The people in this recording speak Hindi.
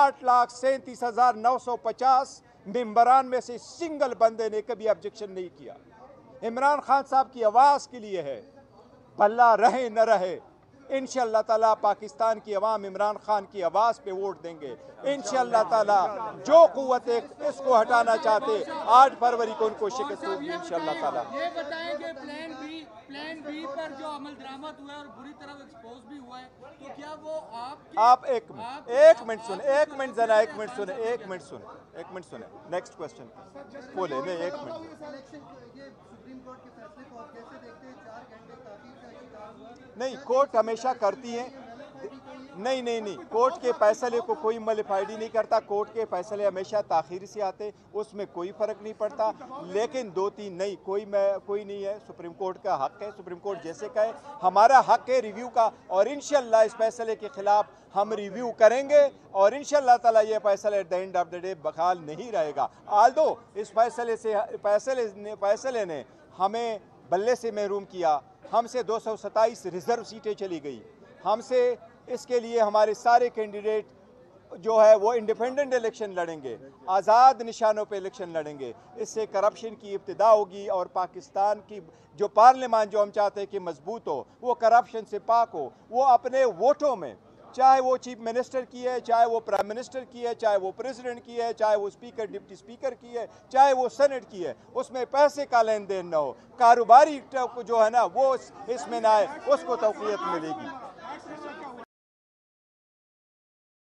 8,37,950 मेंबरान में से सिंगल बंदे ने कभी ऑब्जेक्शन नहीं किया। इमरान खान साहब की आवाज़ के लिए है, भला रहे न रहे, इंशाअल्लाह ताला पाकिस्तान की अवाम इमरान खान की आवाज़ पे वोट देंगे। इंशाअल्लाह ताला जो कुव्वत इसको हटाना चाहते 8 फरवरी को उनको शिकस्त होगी इंशाअल्लाह ताला। ये बताएं कि प्लान बी पर जो अमल दरामद हुआ है और बुरी तरह एक्सपोज भी हुआ है, तो क्या वो आप एक मिनट सुने, नेक्स्ट क्वेश्चन बोले नहीं, एक मिनट। नहीं, कोर्ट हमेशा करती है। नहीं, कोर्ट के फैसले को कोई मलिफाइडी नहीं करता। कोर्ट के फैसले हमेशा ताखीर से आते, उसमें कोई फ़र्क नहीं पड़ता। लेकिन 2-3 नहीं, कोई नहीं है। सुप्रीम कोर्ट का हक है, सुप्रीम कोर्ट जैसे कहे, हमारा हक है रिव्यू का, और इंशाअल्लाह इस फैसले के खिलाफ हम रिव्यू करेंगे और इंशाअल्लाह ताला ये फैसला at the end of the day बहाल नहीं रहेगा। आल्दो इस फैसले ने हमें बल्ले से महरूम किया, हमसे 227 रिजर्व सीटें चली गई हमसे। इसके लिए हमारे सारे कैंडिडेट जो है वो इंडिपेंडेंट इलेक्शन लड़ेंगे, आज़ाद निशानों पे इलेक्शन लड़ेंगे। इससे करप्शन की इब्तिदा होगी और पाकिस्तान की जो पार्लियामान जो हम चाहते हैं कि मजबूत हो, वो करप्शन से पाक हो। वो अपने वोटों में, चाहे वो चीफ मिनिस्टर की है, चाहे वो प्राइम मिनिस्टर की है, चाहे वो प्रेसिडेंट की है, चाहे वो स्पीकर डिप्टी स्पीकर की है, चाहे वो सेनेट की है, उसमें पैसे का लेन देन न हो, कारोबारी जो है ना वो इसमें ना आए, उसको तौक़ीयत मिलेगी।